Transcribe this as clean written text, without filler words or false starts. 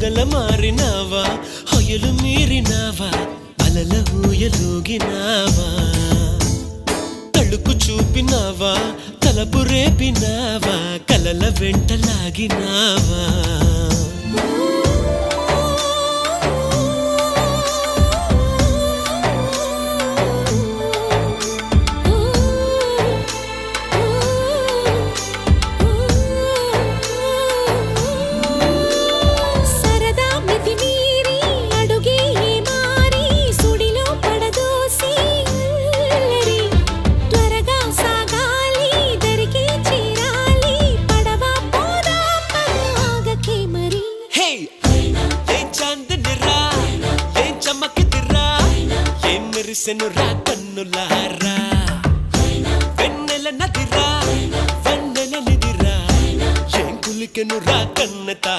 పగల మారినావా హొయలు మీరినావా అలల ఊయలూగినావా తళుకు చూపినావా తలపు రేపినావా కలల వెంటలాగినావా మెరిసెనురా కన్నులారా వెన్నెల నదిరా వెన్నెల నిదిరా ఏం కులికెనురా కన్నెతా